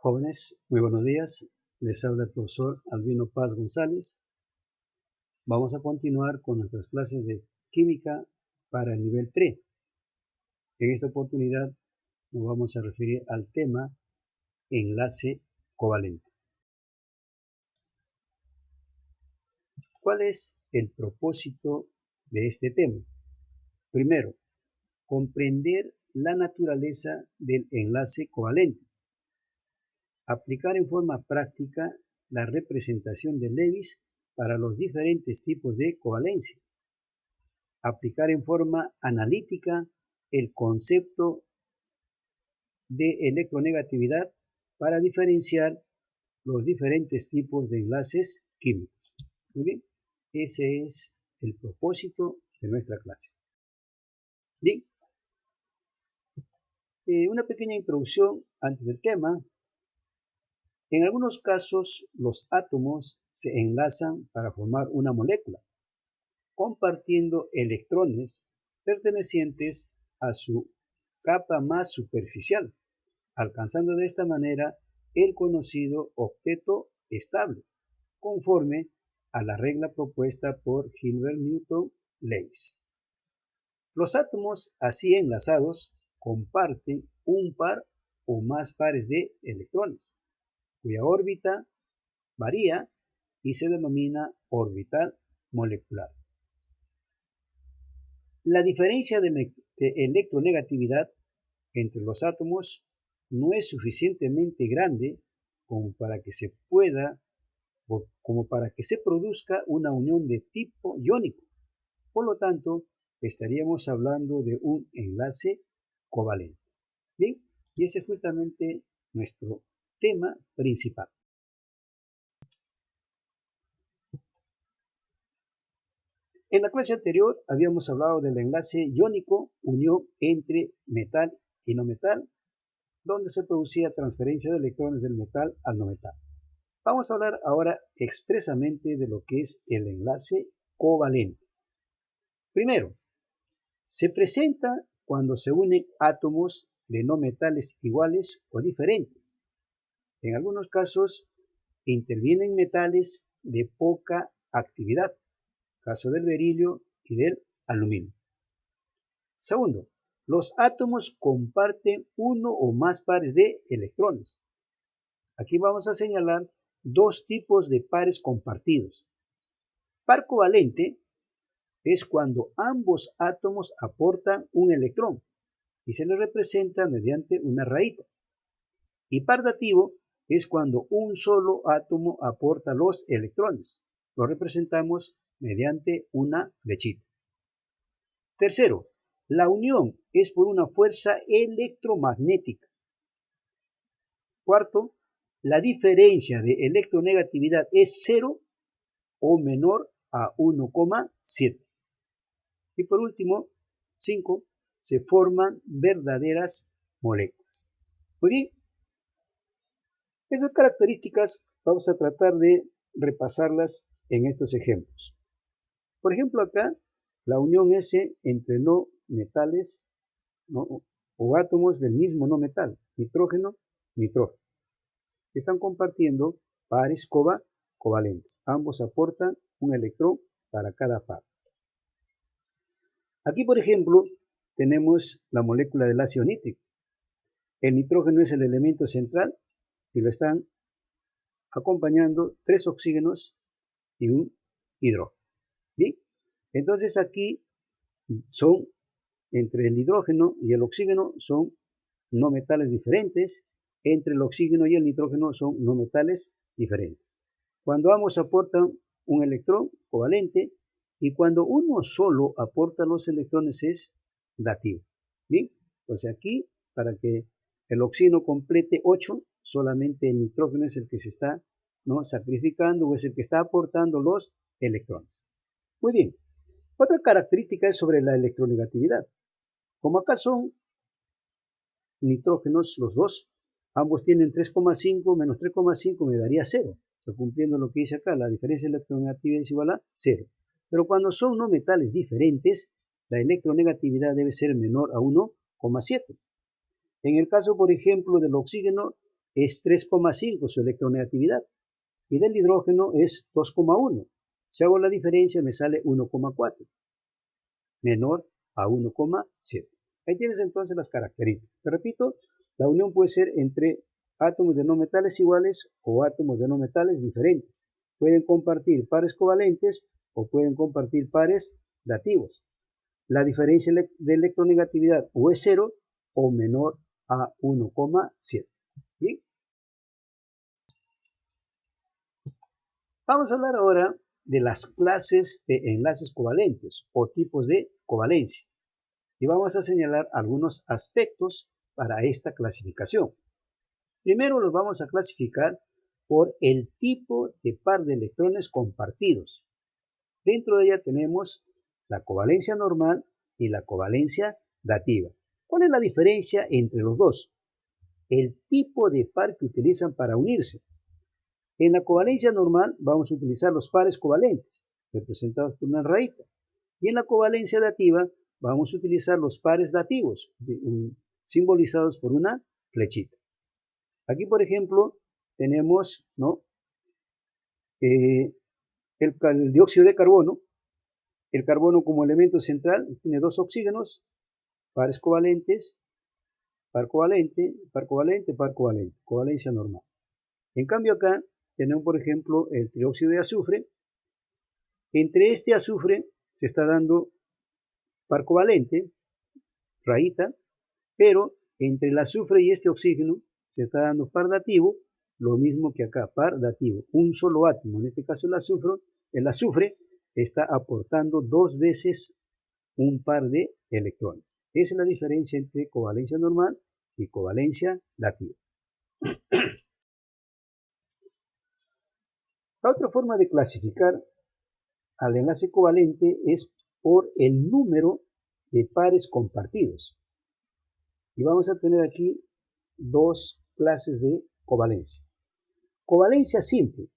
Jóvenes, muy buenos días. Les habla el profesor Albino Paz González. Vamos a continuar con nuestras clases de química para el nivel pre. En esta oportunidad nos vamos a referir al tema enlace covalente. ¿Cuál es el propósito de este tema? Primero, comprender la naturaleza del enlace covalente. Aplicar en forma práctica la representación de Lewis para los diferentes tipos de covalencia. Aplicar en forma analítica el concepto de electronegatividad para diferenciar los diferentes tipos de enlaces químicos. Muy bien, ese es el propósito de nuestra clase. Bien, una pequeña introducción antes del tema. En algunos casos, los átomos se enlazan para formar una molécula, compartiendo electrones pertenecientes a su capa más superficial, alcanzando de esta manera el conocido octeto estable, conforme a la regla propuesta por Gilbert Newton Lewis. Los átomos así enlazados comparten un par o más pares de electrones, cuya órbita varía y se denomina orbital molecular. La diferencia de electronegatividad entre los átomos no es suficientemente grande como para que se produzca una unión de tipo iónico. Por lo tanto, estaríamos hablando de un enlace covalente. Bien, y ese es justamente nuestro tema principal. En la clase anterior habíamos hablado del enlace iónico, unión entre metal y no metal, donde se producía transferencia de electrones del metal al no metal. Vamos a hablar ahora expresamente de lo que es el enlace covalente. Primero, se presenta cuando se unen átomos de no metales iguales o diferentes. En algunos casos intervienen metales de poca actividad, caso del berilio y del aluminio. Segundo, los átomos comparten uno o más pares de electrones. Aquí vamos a señalar dos tipos de pares compartidos. Par covalente es cuando ambos átomos aportan un electrón y se le representa mediante una rayita. Y par dativo es cuando un solo átomo aporta los electrones. Lo representamos mediante una flechita. Tercero, la unión es por una fuerza electromagnética. Cuarto, la diferencia de electronegatividad es 0 o menor a 1,7. Y por último, 5, se forman verdaderas moléculas. Muy bien, esas características vamos a tratar de repasarlas en estos ejemplos. Por ejemplo, acá, la unión S entre no metales o átomos del mismo no metal, nitrógeno, nitrógeno. Están compartiendo pares covalentes. Ambos aportan un electrón para cada par. Aquí, por ejemplo, tenemos la molécula del ácido nítrico. El nitrógeno es el elemento central y lo están acompañando 3 oxígenos y un hidrógeno. ¿Bien? Entonces aquí son, entre el hidrógeno y el oxígeno son no metales diferentes, entre el oxígeno y el nitrógeno son no metales diferentes. Cuando ambos aportan un electrón covalente y cuando uno solo aporta los electrones es dativo. Bien, entonces aquí para que el oxígeno complete 8, solamente el nitrógeno es el que se está sacrificando o es el que está aportando los electrones. Muy bien, otra característica es sobre la electronegatividad. Como acá son nitrógenos los dos, ambos tienen 3,5 menos 3,5 me daría 0. Estoy cumpliendo lo que dice acá, la diferencia de electronegatividad es igual a 0. Pero cuando son no metales diferentes, la electronegatividad debe ser menor a 1,7. En el caso, por ejemplo, del oxígeno, es 3,5 su electronegatividad y del hidrógeno es 2,1. Si hago la diferencia me sale 1,4, menor a 1,7. Ahí tienes entonces las características. Te repito, la unión puede ser entre átomos de no metales iguales o átomos de no metales diferentes. Pueden compartir pares covalentes o pueden compartir pares dativos. La diferencia de electronegatividad o es 0 o menor a 1,7. ¿Bien? Vamos a hablar ahora de las clases de enlaces covalentes o tipos de covalencia. Y vamos a señalar algunos aspectos para esta clasificación. Primero los vamos a clasificar por el tipo de par de electrones compartidos. Dentro de ella tenemos la covalencia normal y la covalencia dativa. ¿Cuál es la diferencia entre los dos? El tipo de par que utilizan para unirse. En la covalencia normal vamos a utilizar los pares covalentes, representados por una rayita. Y en la covalencia dativa vamos a utilizar los pares dativos, simbolizados por una flechita. Aquí, por ejemplo, tenemos, ¿no?, el dióxido de carbono. El carbono como elemento central tiene dos oxígenos, pares covalentes, par covalente, par covalente, par covalente, covalencia normal. En cambio acá tenemos, por ejemplo, el trióxido de azufre. Entre este azufre se está dando par covalente, rayita, pero entre el azufre y este oxígeno se está dando par dativo, lo mismo que acá, par dativo, un solo átomo, en este caso el azufre está aportando dos veces un par de electrones. Esa es la diferencia entre covalencia normal y covalencia dativa. La otra forma de clasificar al enlace covalente es por el número de pares compartidos. Y vamos a tener aquí dos clases de covalencia. Covalencia simple,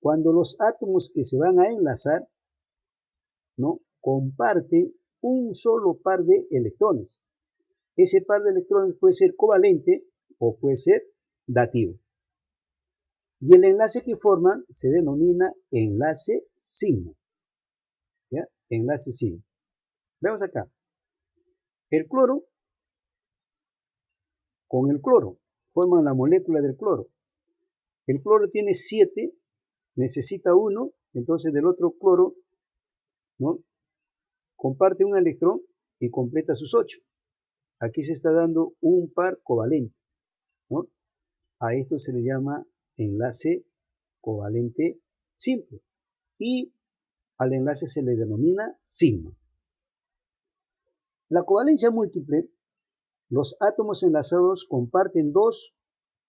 cuando los átomos que se van a enlazar, ¿no?, comparten un solo par de electrones. Ese par de electrones puede ser covalente o puede ser dativo. Y el enlace que forman se denomina enlace sigma. ¿Ya? Enlace sigma. Veamos acá. El cloro con el cloro forman la molécula del cloro. El cloro tiene 7, necesita 1, entonces del otro cloro, ¿no?, comparte un electrón y completa sus 8. Aquí se está dando un par covalente, ¿no? A esto se le llama enlace covalente simple y al enlace se le denomina sigma. La covalencia múltiple, los átomos enlazados comparten 2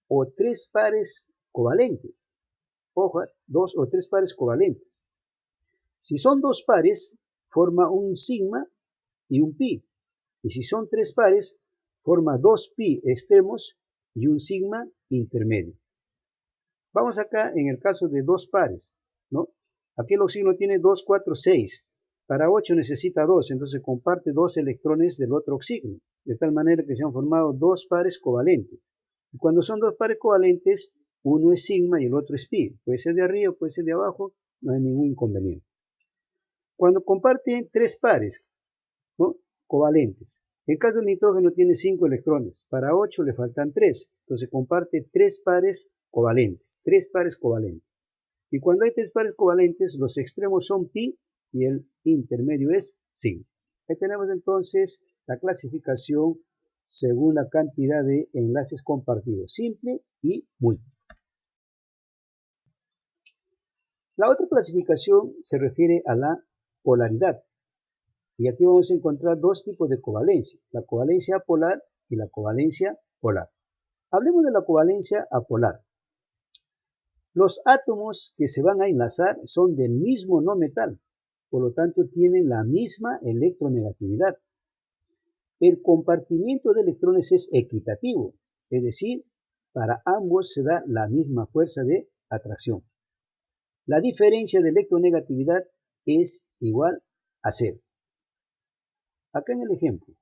o 3 pares covalentes. Ojo, 2 o 3 pares covalentes. Si son 2 pares, forma un sigma y un pi. Y si son 3 pares, forma 2 pi extremos y un sigma intermedio. Vamos acá en el caso de 2 pares, ¿no? Aquí el oxígeno tiene 2, 4, 6. Para 8 necesita 2, entonces comparte 2 electrones del otro oxígeno, de tal manera que se han formado 2 pares covalentes. Y cuando son 2 pares covalentes, uno es sigma y el otro es pi. Puede ser de arriba, puede ser de abajo, no hay ningún inconveniente. Cuando comparten 3 pares, ¿no?, covalentes, el caso del nitrógeno tiene 5 electrones, para 8 le faltan 3, entonces comparte 3 pares covalentes, 3 pares covalentes. Y cuando hay 3 pares covalentes, los extremos son pi y el intermedio es sigma. Ahí tenemos entonces la clasificación según la cantidad de enlaces compartidos, simple y múltiple. La otra clasificación se refiere a la polaridad. Y aquí vamos a encontrar dos tipos de covalencia, la covalencia apolar y la covalencia polar. Hablemos de la covalencia apolar. Los átomos que se van a enlazar son del mismo no metal, por lo tanto tienen la misma electronegatividad. El compartimiento de electrones es equitativo, es decir, para ambos se da la misma fuerza de atracción. La diferencia de electronegatividad es igual a 0. Acá en el ejemplo,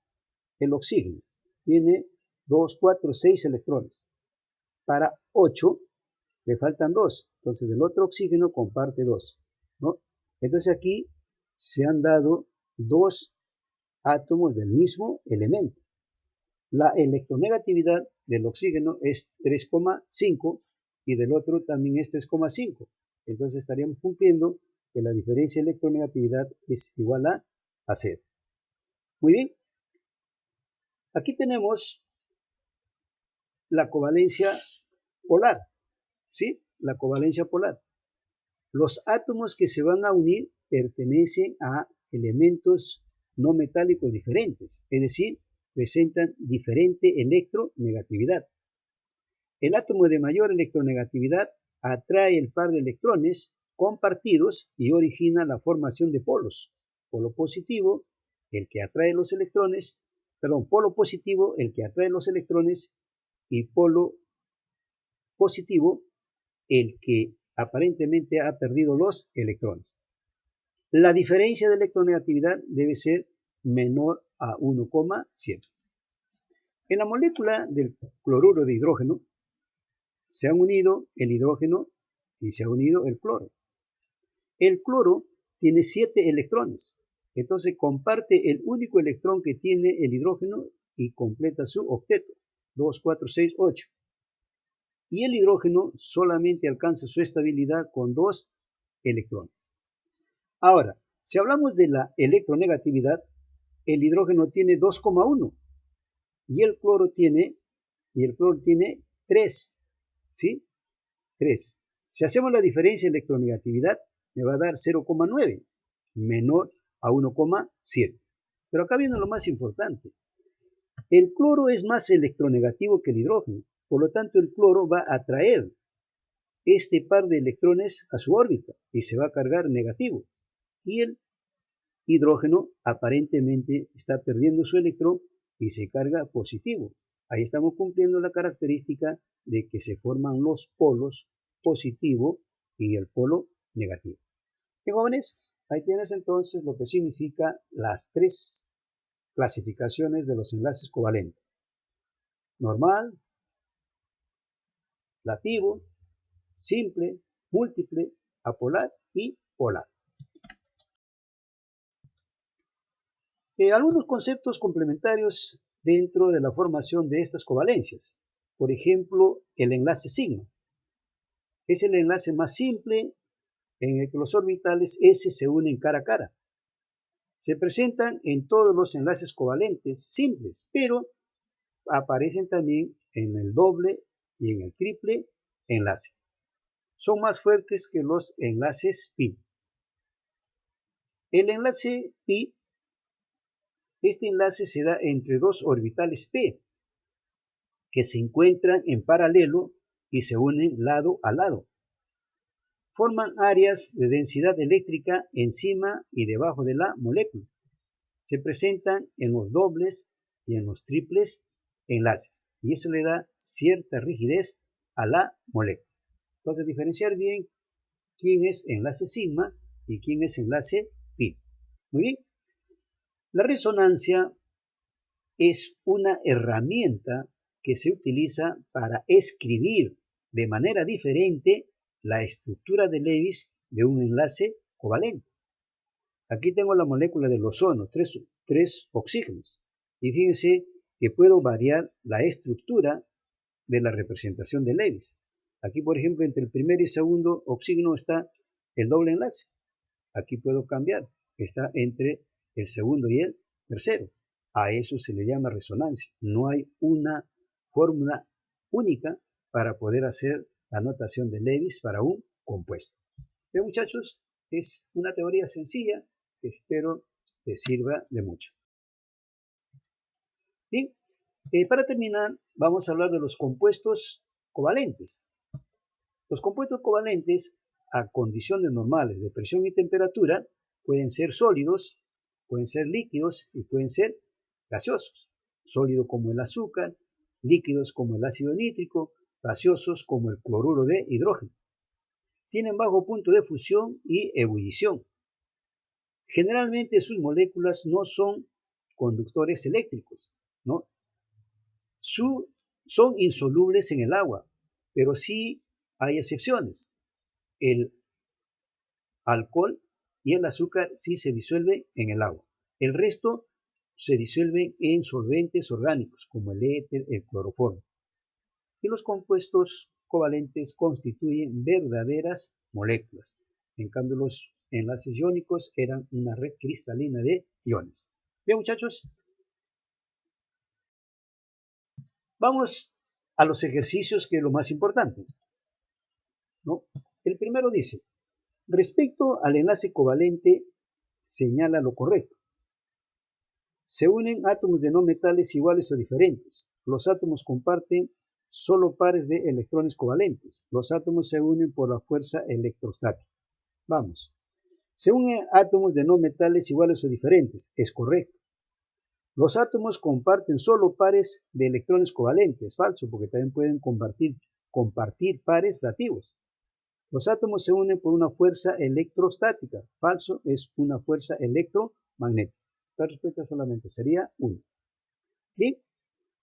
el oxígeno tiene 2, 4, 6 electrones. para 8, le faltan 2. Entonces el otro oxígeno comparte 2, ¿no? Entonces aquí se han dado 2 átomos del mismo elemento. La electronegatividad del oxígeno es 3,5 y del otro también es 3,5. Entonces estaríamos cumpliendo que la diferencia de electronegatividad es igual a 0. Muy bien. Aquí tenemos la covalencia polar, ¿sí? La covalencia polar. Los átomos que se van a unir pertenecen a elementos no metálicos diferentes, es decir, presentan diferente electronegatividad. El átomo de mayor electronegatividad atrae el par de electrones compartidos y origina la formación de polos. Polo positivo, el que atrae los electrones, polo positivo, el que atrae los electrones, y polo positivo, el que aparentemente ha perdido los electrones. La diferencia de electronegatividad debe ser menor a 1,7. En la molécula del cloruro de hidrógeno se han unido el hidrógeno y se ha unido el cloro. El cloro tiene 7 electrones, entonces comparte el único electrón que tiene el hidrógeno y completa su octeto, 2, 4, 6, 8. Y el hidrógeno solamente alcanza su estabilidad con 2 electrones. Ahora, si hablamos de la electronegatividad, el hidrógeno tiene 2,1 y el cloro tiene 3, ¿sí? 3. Si hacemos la diferencia de electronegatividad, me va a dar 0,9, menor a 1,7. Pero acá viene lo más importante. El cloro es más electronegativo que el hidrógeno, por lo tanto el cloro va a atraer este par de electrones a su órbita y se va a cargar negativo. Y el hidrógeno aparentemente está perdiendo su electrón y se carga positivo. Ahí estamos cumpliendo la característica de que se forman los polos positivo y el polo negativo. Bien, jóvenes, ahí tienes entonces lo que significa las 3 clasificaciones de los enlaces covalentes: normal, lativo, simple, múltiple, apolar y polar. Algunos conceptos complementarios dentro de la formación de estas covalencias. Por ejemplo, el enlace sigma. Es el enlace más simple en el que los orbitales S se unen cara a cara. Se presentan en todos los enlaces covalentes simples, pero aparecen también en el doble y en el triple enlace. Son más fuertes que los enlaces pi. El enlace pi, este enlace se da entre 2 orbitales p que se encuentran en paralelo y se unen lado a lado. Forman áreas de densidad eléctrica encima y debajo de la molécula. Se presentan en los dobles y en los triples enlaces y eso le da cierta rigidez a la molécula. Entonces, diferenciar bien quién es enlace sigma y quién es enlace pi. Muy bien. La resonancia es una herramienta que se utiliza para escribir de manera diferente la estructura de Lewis de un enlace covalente. Aquí tengo la molécula del ozono, 3 oxígenos. Y fíjense que puedo variar la estructura de la representación de Lewis. Aquí, por ejemplo, entre el primer y segundo oxígeno está el doble enlace. Aquí puedo cambiar, está entre el segundo y el tercero. A eso se le llama resonancia. No hay una fórmula única para poder hacer la notación de Lewis para un compuesto. Bien, muchachos, es una teoría sencilla que espero les sirva de mucho. Bien, para terminar, vamos a hablar de los compuestos covalentes. Los compuestos covalentes, a condiciones normales de presión y temperatura, pueden ser sólidos, pueden ser líquidos y pueden ser gaseosos. Sólidos como el azúcar, líquidos como el ácido nítrico, gaseosos como el cloruro de hidrógeno. Tienen bajo punto de fusión y ebullición. Generalmente sus moléculas no son conductores eléctricos, ¿no? Son insolubles en el agua, pero sí hay excepciones. El alcohol y el azúcar sí se disuelven en el agua. El resto se disuelven en solventes orgánicos como el éter, el cloroformo. Y los compuestos covalentes constituyen verdaderas moléculas. En cambio, los enlaces iónicos eran una red cristalina de iones. Bien, muchachos, vamos a los ejercicios, que es lo más importante, ¿no? El primero dice: respecto al enlace covalente, señala lo correcto. Se unen átomos de no metales iguales o diferentes. Los átomos comparten solo pares de electrones covalentes. Los átomos se unen por la fuerza electrostática. Vamos. Se unen átomos de no metales iguales o diferentes. Es correcto. Los átomos comparten solo pares de electrones covalentes. Falso, porque también pueden compartir pares dativos. Los átomos se unen por una fuerza electrostática. Falso, es una fuerza electromagnética. La respuesta solamente sería 1. Bien,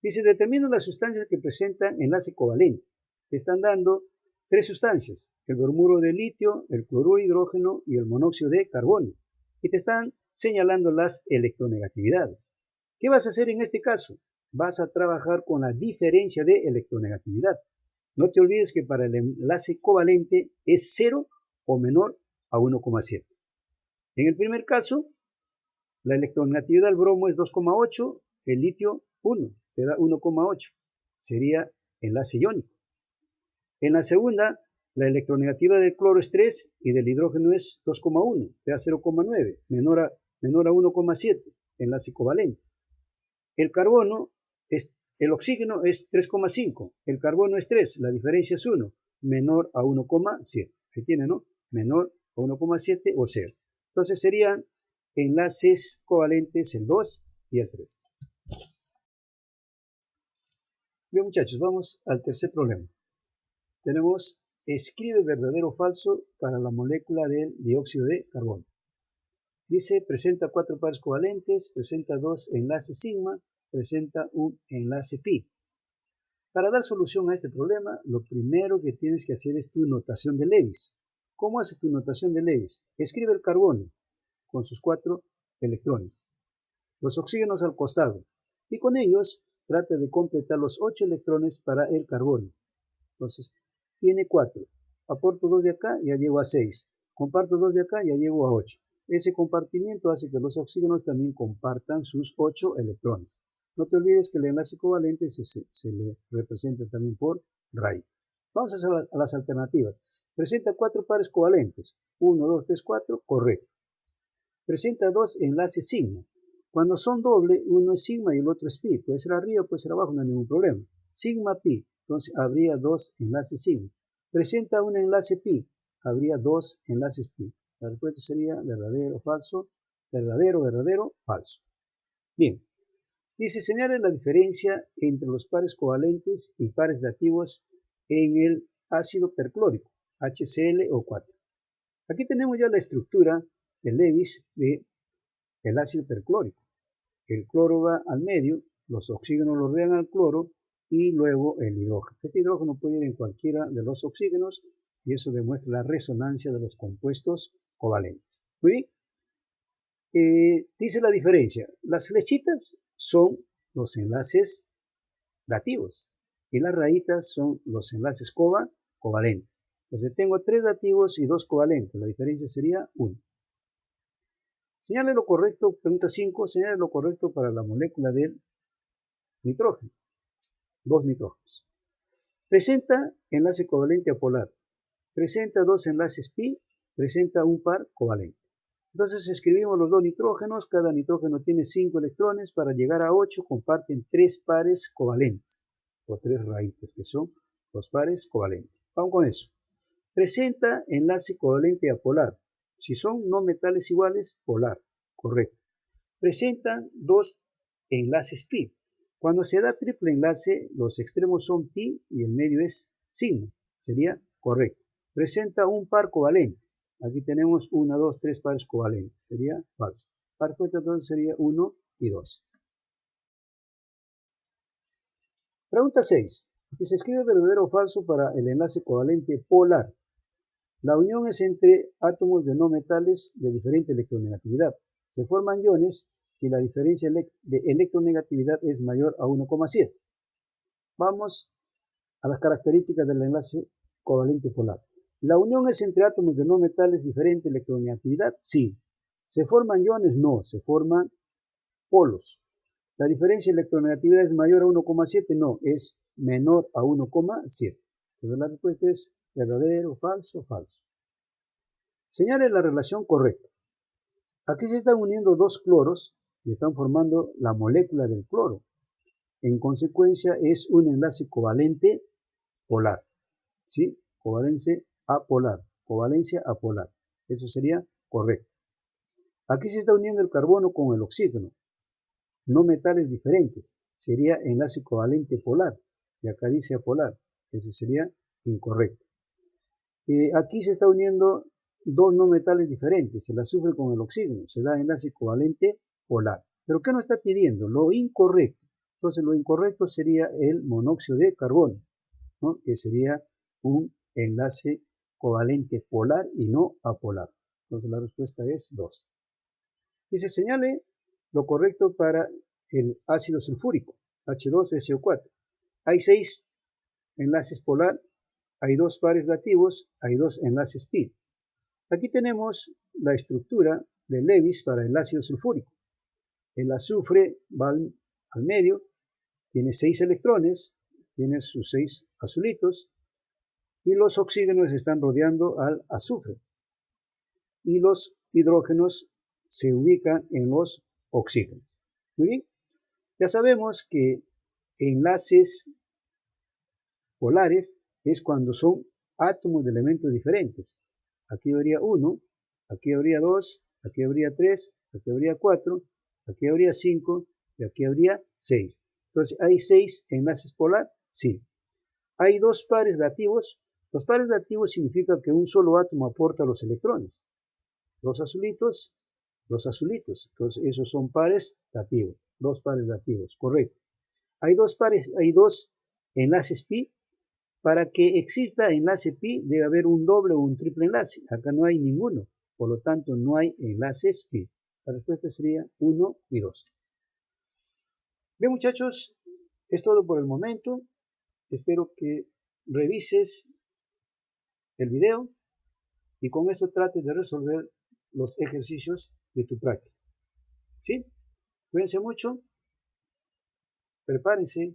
dice: determina las sustancias que presentan enlace covalente. Te están dando 3 sustancias: el bromuro de litio, el cloruro de hidrógeno y el monóxido de carbono. Y te están señalando las electronegatividades. ¿Qué vas a hacer en este caso? Vas a trabajar con la diferencia de electronegatividad. No te olvides que para el enlace covalente es 0 o menor a 1,7. En el primer caso, la electronegatividad del bromo es 2,8, el litio 1, te da 1,8. Sería enlace iónico. En la segunda, la electronegatividad del cloro es 3 y del hidrógeno es 2,1, te da 0,9, menor a 1,7, enlace covalente. El oxígeno es 3,5, el carbono es 3, la diferencia es 1, menor a 1,7. Ahí tiene, ¿no? Menor a 1,7 o 0. Entonces serían enlaces covalentes el 2 y el 3. Bien, muchachos, vamos al tercer problema. Tenemos: escribe verdadero o falso para la molécula del dióxido de carbono. Dice: presenta 4 pares covalentes, presenta 2 enlaces sigma, presenta un enlace pi. Para dar solución a este problema, lo primero que tienes que hacer es tu notación de Lewis. ¿Cómo haces tu notación de Lewis? Escribe el carbono con sus 4 electrones, los oxígenos al costado, y con ellos trata de completar los 8 electrones para el carbono. Entonces, tiene 4. Aporto 2 de acá, ya llego a 6. Comparto 2 de acá, ya llego a 8. Ese compartimiento hace que los oxígenos también compartan sus 8 electrones. No te olvides que el enlace covalente se le representa también por raíces. Vamos a las alternativas. Presenta 4 pares covalentes. 1, 2, 3, 4, correcto. Presenta 2 enlaces sigma. Cuando son doble, uno es sigma y el otro es pi. Puede ser arriba, puede ser abajo, no hay ningún problema. Sigma pi, entonces habría 2 enlaces sigma. Presenta un enlace pi, habría 2 enlaces pi. La respuesta sería verdadero o falso, verdadero, verdadero, falso. Bien, dice: señale la diferencia entre los pares covalentes y pares dativos en el ácido perclórico, HClO4. Aquí tenemos ya la estructura de Lewis del ácido perclórico. El cloro va al medio, los oxígenos lo rodean al cloro y luego el hidrógeno. Este hidrógeno puede ir en cualquiera de los oxígenos y eso demuestra la resonancia de los compuestos covalentes. Muy bien. Dice la diferencia: las flechitas son los enlaces dativos y las rayitas son los enlaces covalentes. Entonces tengo 3 dativos y 2 covalentes, la diferencia sería 1. Señale lo correcto, pregunta 5, señale lo correcto para la molécula del nitrógeno, 2 nitrógenos. Presenta enlace covalente apolar, presenta 2 enlaces pi, presenta un par covalente. Entonces escribimos los 2 nitrógenos, cada nitrógeno tiene 5 electrones, para llegar a 8 comparten 3 pares covalentes, o 3 raíces, que son los pares covalentes. Vamos con eso. Presenta enlace covalente apolar. Si son no metales iguales, polar, correcto. Presentan 2 enlaces pi. Cuando se da triple enlace, los extremos son pi y el medio es sigma, sería correcto. Presenta un par covalente. Aquí tenemos 1, 2, 3 pares covalentes, sería falso. La respuesta entonces sería 1 y 2. Pregunta 6. Y se escribe verdadero o falso para el enlace covalente polar. La unión es entre átomos de no metales de diferente electronegatividad. Se forman iones y la diferencia de electronegatividad es mayor a 1,7. Vamos a las características del enlace covalente polar. ¿La unión es entre átomos de no metales diferente electronegatividad? Sí. ¿Se forman iones? No, se forman polos. ¿La diferencia de electronegatividad es mayor a 1,7? No, es menor a 1,7. Entonces la respuesta es verdadero, falso, falso. Señale la relación correcta. Aquí se están uniendo dos cloros y están formando la molécula del cloro. En consecuencia es un enlace covalente polar. ¿Sí? Covalencia apolar. Eso sería correcto. Aquí se está uniendo el carbono con el oxígeno. No metales diferentes. Sería enlace covalente polar. Y acá dice apolar. Eso sería incorrecto. Aquí se está uniendo dos no metales diferentes, el azufre con el oxígeno, se da enlace covalente polar. ¿Pero qué nos está pidiendo? Lo incorrecto. Entonces lo incorrecto sería el monóxido de carbono, ¿no? Que sería un enlace covalente polar y no apolar. Entonces la respuesta es 2. Dice, señale lo correcto para el ácido sulfúrico, H2SO4. Hay 6 enlaces polar, hay 2 pares dativos, hay 2 enlaces pi. Aquí tenemos la estructura de Lewis para el ácido sulfúrico. El azufre va al medio, tiene 6 electrones, tiene sus 6 azulitos, y los oxígenos están rodeando al azufre. Y los hidrógenos se ubican en los oxígenos. Muy bien, ya sabemos que enlaces polares es cuando son átomos de elementos diferentes. Aquí habría 1, aquí habría 2, aquí habría 3, aquí habría 4, aquí habría 5 y aquí habría 6. Entonces, ¿hay 6 enlaces polar? Sí. ¿Hay 2 pares dativos? Los pares dativos significa que un solo átomo aporta los electrones. Los azulitos, los azulitos. Entonces, esos son pares dativos. 2 pares dativos, correcto. Hay 2 enlaces pi. Para que exista enlace pi debe haber un doble o un triple enlace. Acá no hay ninguno, por lo tanto no hay enlaces pi. La respuesta sería 1 y 2. Bien muchachos, es todo por el momento. Espero que revises el video y con eso trates de resolver los ejercicios de tu práctica. ¿Sí? Cuídense mucho, prepárense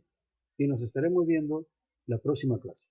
y nos estaremos viendo la próxima clase.